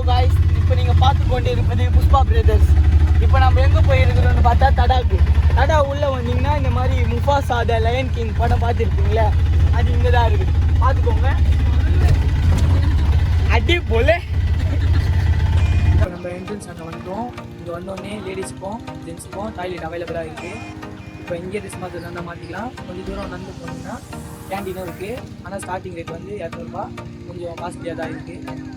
guys, இப்போ நீங்க பார்த்து கொண்டு இருப்பது புஷ்பா பிரதர்ஸ். இப்போ நம்ம எங்க போயிருக்கிறோம்னு பார்த்தா தடாக்கு. தடா உள்ள வந்தீங்கன்னா இந்த மாதிரி முஃபாசா த லயன் கிங் படம் பார்த்துருப்பீங்களே, அது இங்கே தான் இருக்குது. பார்த்துக்கோங்க. அடி போல இப்போ நம்ம என்ட்ரன்ஸ் அங்கே வந்தோம். இங்கே வந்தோடனே லேடிஸ்க்கும் ஜென்ஸுக்கும் டாய்லெட் அவைலபிளாக இருக்குது. இப்போ இங்கே ட்ரெஸ் மாற்று தான் மாற்றிக்கலாம். கொஞ்சம் தூரம் நடந்து போனீங்கன்னா கேண்டீனும் இருக்குது. ஆனால் ஸ்டார்டிங் ரேட் வந்து 200 ரூபா, கொஞ்சம் காஸ்ட்லியாக தான் இருக்குது.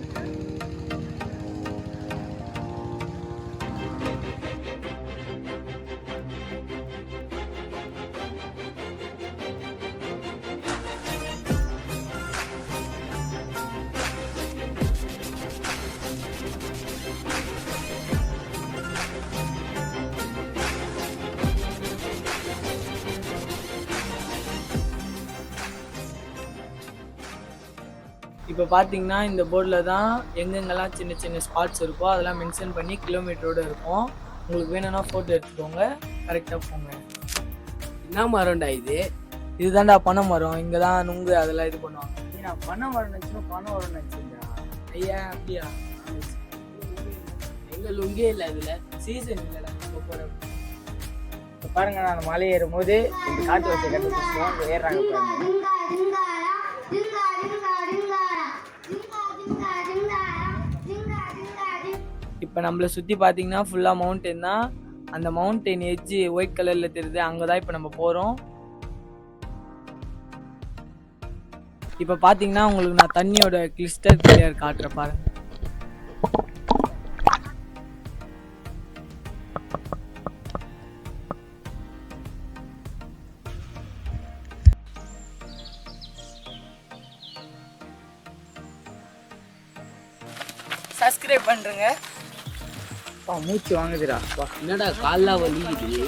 இப்போ பார்த்தீங்கன்னா இந்த போர்டில் தான் எங்கெங்கெல்லாம் சின்ன சின்ன ஸ்பாட்ஸ் இருக்கோ அதெல்லாம் மென்ஷன் பண்ணி கிலோமீட்டரோடு இருக்கும். உங்களுக்கு வேணும்னா ஃபோட்டோ எடுத்துக்கோங்க, கரெக்டாக போங்க. என்ன மரம்டா இது? இதுதான்டா பனை மரம். இங்கே தான் நுங்கு அதெல்லாம் இது பண்ணுவாங்க. நான் பனை மரம் நினச்சுன்னா பனை மரம் நினச்சிருந்தா. ஐயா அப்படியா? எங்கள் லுங்கே இல்லை, அதில் சீசன் இல்லைடா போகிற. இப்போ பாருங்க, நான் மலை ஏறும் போது இந்த காட்டு வசதி கண்டுபிடிச்சோம். இங்கே ஏறுறாங்க பாருங்க. இப்போ நம்மளை சுற்றி பார்த்தீங்கன்னா ஃபுல்லாக மவுண்டன் தான். அந்த மவுண்டன் எட்ஜு ஒயிட் கலரில் தெரியுது, அங்கே தான் இப்போ நம்ம போகிறோம். இப்போ பார்த்தீங்கன்னா உங்களுக்கு நான் தண்ணியோட கிறிஸ்டல் கிளியர் காட்டுறேன் பாருங்க. சப்ஸ்கிரைப் பண்ணுறேங்க. மூச்சு வாங்குதுடா. என்னடா கால்லாம் வலிக்குது?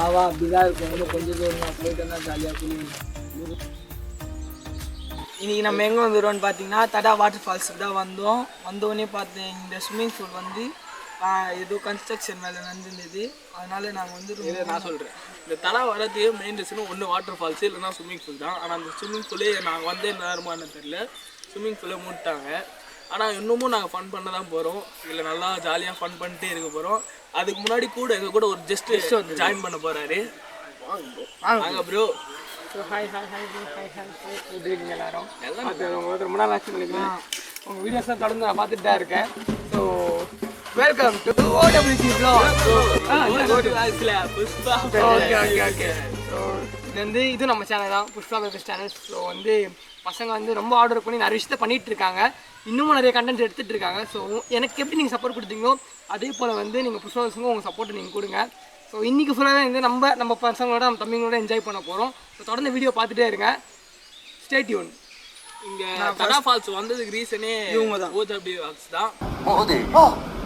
ஆவா அப்படிதான் இருக்கும். இன்னும் கொஞ்சம் தூரம் போயிட்டோம்னா ஜாலியாக குளிக்கணும். இன்றைக்கி நம்ம எங்கே வந்துடுவோம்னு பார்த்தீங்கன்னா தடா வாட்டர் ஃபால்ஸுக்கு தான் வந்தோம். வந்தோடனே பார்த்தேன் இந்த ஸ்விம்மிங் பூல் வந்து ஏதோ கன்ஸ்ட்ரக்ஷன் வேலை நடந்துருந்தது. அதனால நாங்கள் வந்து நான் சொல்கிறேன், இந்த தடா வரது மெயின் ரீசனும் ஒன்று வாட்டர் ஃபால்ஸு இல்லைன்னா ஸ்விம்மிங் பூல் தான். ஆனால் அந்த ஸ்விம்மிங் பூலே நாங்கள் வந்தே நேரமானு தெரியல, ஸ்விம்மிங் பூலே மூட்டாங்க. ஆனால் இன்னமும் நாங்கள் ஃபன் பண்ண தான் போகிறோம். இதில் நல்லா ஜாலியாக ஃபன் பண்ணிட்டே இருக்க போகிறோம். அதுக்கு முன்னாடி கூட எங்கள் கூட ஒரு ஜஸ்ட் ஜாயின் பண்ண போகிறாரு. வாங்க bro. Hi hi hi hi hi. எப்படி இருக்கீங்க எல்லாரும்? எல்லாம் ரொம்ப நாள் ஆச்சு நினைக்கிறேன். உங்கள் வீடியோஸ் தான் தொடர்ந்து நான் பார்த்துட்டு தான் இருக்கேன். So welcome to OWC vlog. Pushpa. Okay okay okay. So இது வந்து இது நம்ம சேனல் தான், புஷ்பா பேபி சேனல். ஸோ வந்து பசங்க வந்து ரொம்ப ஆர்டர் பண்ணி நிறைய விஷயத்த பண்ணிகிட்டு இருக்காங்க. இன்னமும் நிறைய கண்டென்ட் எடுத்துகிட்டு இருக்காங்க. ஸோ எனக்கு எப்படி நீங்கள் சப்போர்ட் கொடுத்தீங்களோ அதே போல் வந்து நீங்கள் புஷ்பா பசங்க உங்கள் சப்போர்ட்டை நீங்கள் கொடுங்க. ஸோ இன்றைக்கி ஃபுல்லாக வந்து நம்ம பசங்களோட நம்ம தம்பிங்களோட என்ஜாய் பண்ண போகிறோம். ஸோ தொடர்ந்து வீடியோ பார்த்துட்டே இருங்க. Stay tune. இங்கே தடா ஃபால்ஸ் வந்ததுக்கு ரீசனே இவங்க தான், OWC தான்.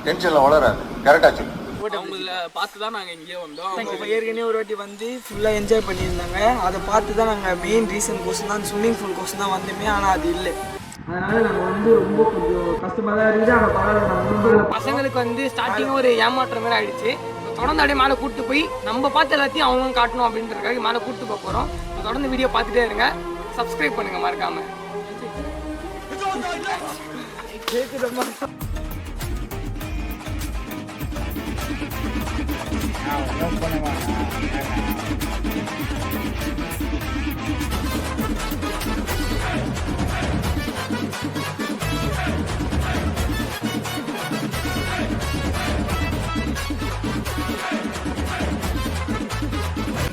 டென்ஷனில் வளராது, கரெக்டாக சொல்லு. அவங்கள பார்த்து தான் நாங்கள் இங்கே வந்தோம். அவங்க ஏற்கனவே ஒரு வாட்டி வந்து ஃபுல்லாக என்ஜாய் பண்ணியிருந்தாங்க. அதை பார்த்து தான் நாங்கள் மெயின் ரீசன் கோசம் தான் ஸ்விம்மிங் பூல் கோசம் தான் வந்தோமே. ஆனால் அது இல்லை. அதனால நாங்கள் வந்து ரொம்ப கொஞ்சம் கஷ்டமாக தான் இருக்குது. ஆனால் பரவாயில்ல, பசங்களுக்கு வந்து ஸ்டார்டிங்காக ஒரு ஏமாற்ற மாதிரி ஆகிடுச்சு. தொடர்ந்து அப்படியே மேலே கூப்பிட்டு போய் நம்ம பார்த்து எல்லாத்தையும் அவங்க காட்டணும் அப்படின்றதுக்காக மேலே கூப்பிட்டு போக போகிறோம். தொடர்ந்து வீடியோ பார்த்துட்டே இருங்க. சப்ஸ்கிரைப் பண்ணுங்க மறக்காம.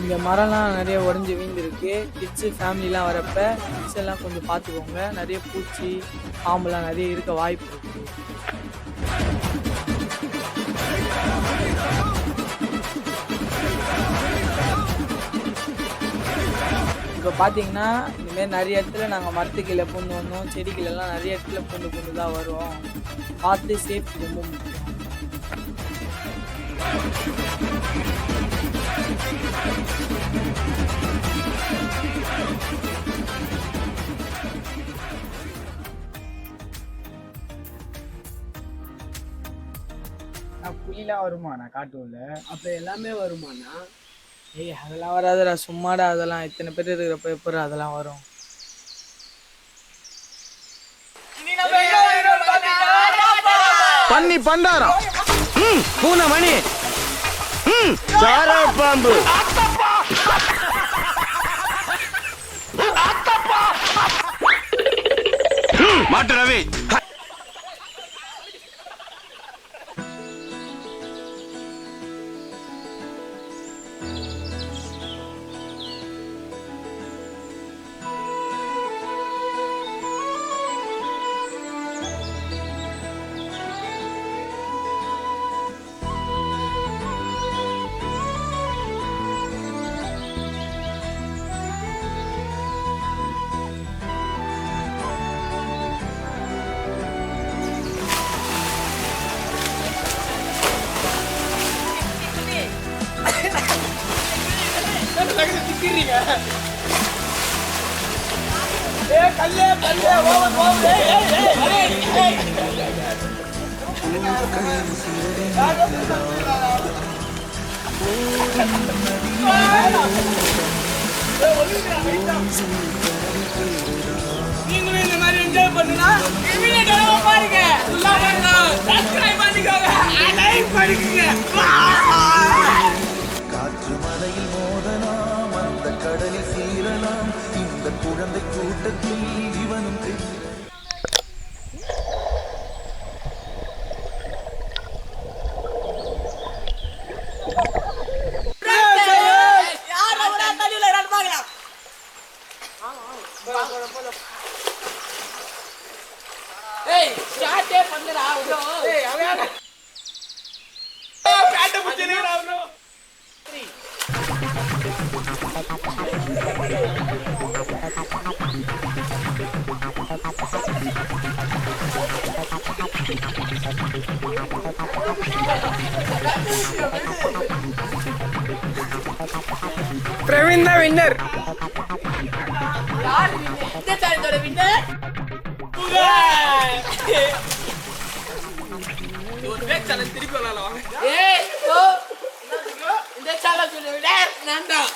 இங்கே மரம்லாம் நிறைய உடஞ்சி வீழ்ந்துருக்கு. கிட்ஸு ஃபேமிலிலாம் வரப்போ கிட்ஸ் எல்லாம் கொஞ்சம் பார்த்துக்கோங்க. நிறைய பூச்சி பாம்புலாம் நிறைய இருக்க வாய்ப்பு இருக்குது. இப்போ பார்த்தீங்கன்னா இந்தமாரி நிறைய இடத்துல நாங்கள் மரத்து கீழே பூந்து வந்தோம். செடி கீழெல்லாம் நிறைய இடத்துல பூந்து தான் வரும். பார்த்து சேஃப்டி ரொம்ப முக்கியம். புலிலாம் வருமாண்ணா காட்டுல? அப்போ எல்லாமே வருமாண்ணா? ஏய் அதெல்லாம் வராதுடா, சும்மாடா. அதெல்லாம் இத்தனை பேர் இருக்கிறப்ப எப்படி அதெல்லாம் வரும்? பன்னி பண்டாரம் பூனை மணி சாரா பாம்பு மாட்டு ரவி நீங்களும் இந்த மாதிரி என்ஜாய் பண்ணுனா பாருங்க சப்ஸ்கிரைப் பண்ணிக்கோங்க லைக் பண்ணிக்கோங்க. காற்று மலையில் மோதலாம் அந்த கடலில் சீரலாம் இந்த குழந்தை கூட்டத்தில் இவனும் ஏய் ஸ்டார்ட்டே பண்ணுடா bro. ஏய் அவன் பேட்ட புடிச்சேடா bro. பிரவீன் தான் வின்னர். யார் வின்னர்? இந்த சேனலோட வின்னர் ஒரு பேக் சேனல் திருப்பி விளையாடலாம் வாங்க. ஏய் ஓ இந்த சேனலோட வின்னர் நான் தான்.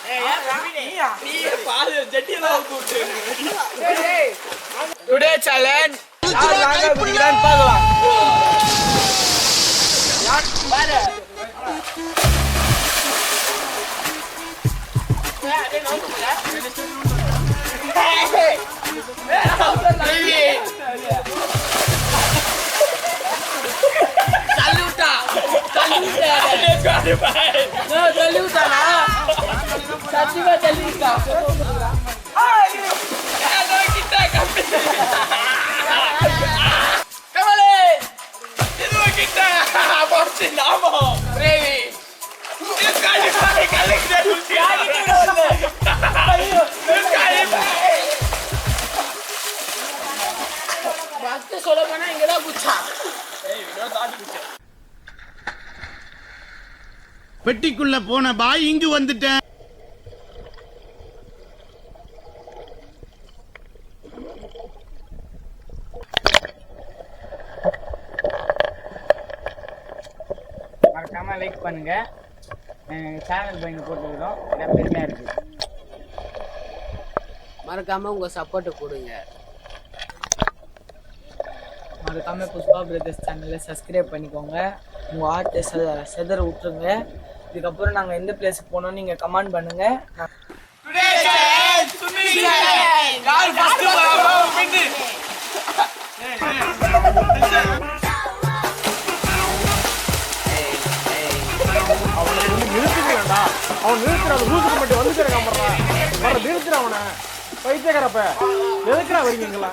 நீ பாரு ஜட்டியெல்லாம் கூப்பிட்டு டுடே சேலஞ்ச் யார் வாங்க குடிக்கிறான்னு பார்க்கலாம். யார் பாரு சொல்ல போனா இங்கதான் குச்சா பெட்டிக்குள்ள போன பாய் இங்கு வந்துட்டேன். மறக்காம லைக் பண்ணுங்க. சேனல் பையன் போட்டுக்கிறோம், எனக்கு பெருமையா இருக்கு. மறக்காம உங்க சப்போர்ட் கொடுங்க. மறக்காம புஷ்பா பிரதர்ஸ் சேனலை சப்ஸ்கிரைப் பண்ணிக்கோங்க. உங்கள் ஆர்ட்டை செதற விட்டுருங்க. இதுக்கப்புறம் நாங்கள் எந்த பிளேஸுக்கு போனோம் நீங்கள் கமெண்ட் பண்ணுங்க. அவன் நிறுத்துற லூசுக்கு மட்டும் வந்துக்கிறேன் வர நிறுத்துற அவனை பைத்தியக்காரப்ப எதுக்குறா வரீங்களா?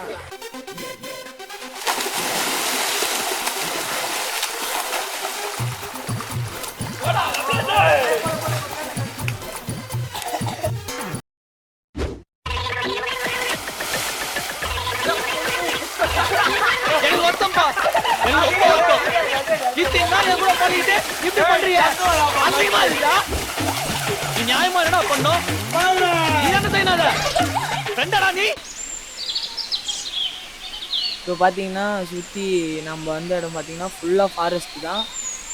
இப்போ பார்த்தீங்கன்னா சுற்றி நம்ம வந்த இடம் பார்த்தீங்கன்னா ஃபுல்லாக ஃபாரஸ்ட் தான்.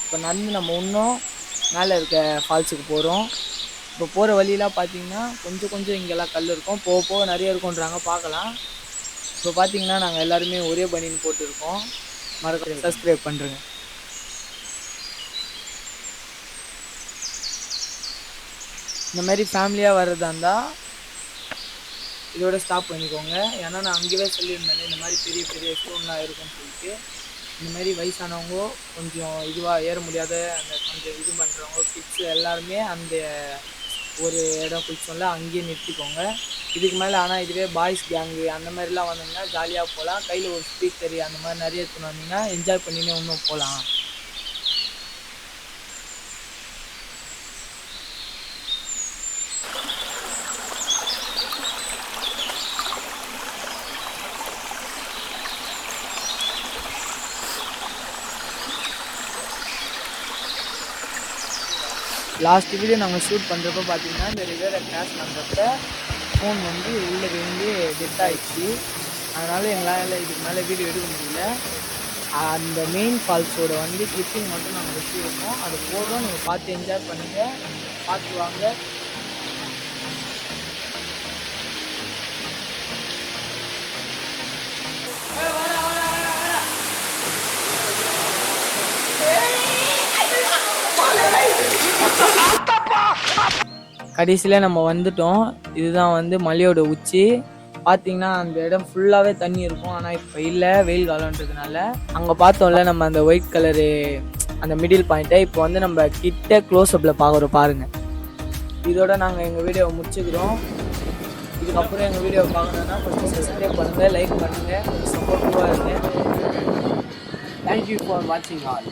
இப்போ நடந்து நம்ம இன்னும் மேலே இருக்க ஃபால்ஸுக்கு போகிறோம். இப்போ போகிற வழியெலாம் பார்த்தீங்கன்னா கொஞ்சம் இங்கெல்லாம் கல் இருக்கும், போக போக நிறைய இருக்குன்றாங்க, பார்க்கலாம். இப்போ பார்த்தீங்கன்னா நாங்கள் எல்லாருமே ஒரே பனியன் போட்டுருக்கோம். மறக்காம சப்ஸ்கிரைப் பண்ணுறேங்க. இந்த மாதிரி ஃபேமிலியாக வர்றதா இருந்தால் இதோட ஸ்டாப் பண்ணிக்கோங்க. ஏன்னா நான் அங்கேயே சொல்லியிருந்தேன் இந்த மாதிரி பெரிய பெரிய ஸ்டோன்லாம் இருக்குன்னு சொல்லிட்டு. இந்த மாதிரி வயசானவங்க கொஞ்சம் இதுவாக ஏற முடியாத அந்த கொஞ்சம் இது பண்ணுறவங்க கிட்ஸு எல்லாருமே அந்த ஒரு இடம் குளிச்சோம்ல அங்கேயே நிறுத்திக்கோங்க. இதுக்கு மேலே ஆனால் இதுவே பாய்ஸ் கேங்கு அந்த மாதிரிலாம் வந்தீங்கன்னா ஜாலியாக போகலாம். கையில் ஒரு ஸ்பீக்கரு அந்த மாதிரி நிறைய எடுத்துன்னு வந்தீங்கன்னா என்ஜாய் பண்ணினே இன்னும் போகலாம். லாஸ்ட் வீடியோ நாங்கள் ஷூட் பண்ணுறப்ப பார்த்தீங்கன்னா இந்த ரிவரை கிராஸ் பண்ணுறப்ப ஃபோன் வந்து உள்ளே விழுந்து டெத் ஆகிடுச்சு. அதனால் எங்களால் இதுக்கு மேலே வீடியோ எடுக்க முடியல. அந்த மெயின் ஃபால்ஸோட வந்து கிளிப்பிங் மட்டும் நாங்கள் வச்சுருக்கோம். அது போதும், நீங்கள் பார்த்து என்ஜாய் பண்ணுங்கள், பார்த்து வாங்க. கடைசியில் நம்ம வந்துட்டோம். இதுதான் வந்து மலையோட உச்சி. பார்த்தீங்கன்னா அந்த இடம் ஃபுல்லாகவே தண்ணி இருக்கும். ஆனால் இப்போ இல்லை, வெயில் காலன்றதுனால. அங்கே பார்த்தோம்ல நம்ம அந்த ஒயிட் கலரு அந்த மிடில் பாயிண்ட்டை இப்போ வந்து நம்ம கிட்ட க்ளோஸ்அப்பில் பார்க்குறோம் பாருங்கள். இதோட நாங்கள் எங்கள் வீடியோவை முடிச்சுக்கிறோம். இதுக்கப்புறம் எங்கள் வீடியோவை பார்க்கணுன்னா கொஞ்சம் சப்ஸ்கிரைப் பண்ணுங்கள், லைக் பண்ணுங்கள், கொஞ்சம் சப்போர்ட்டிவாக இருங்க. தேங்க்யூ ஃபார் வாட்சிங் ஆல்.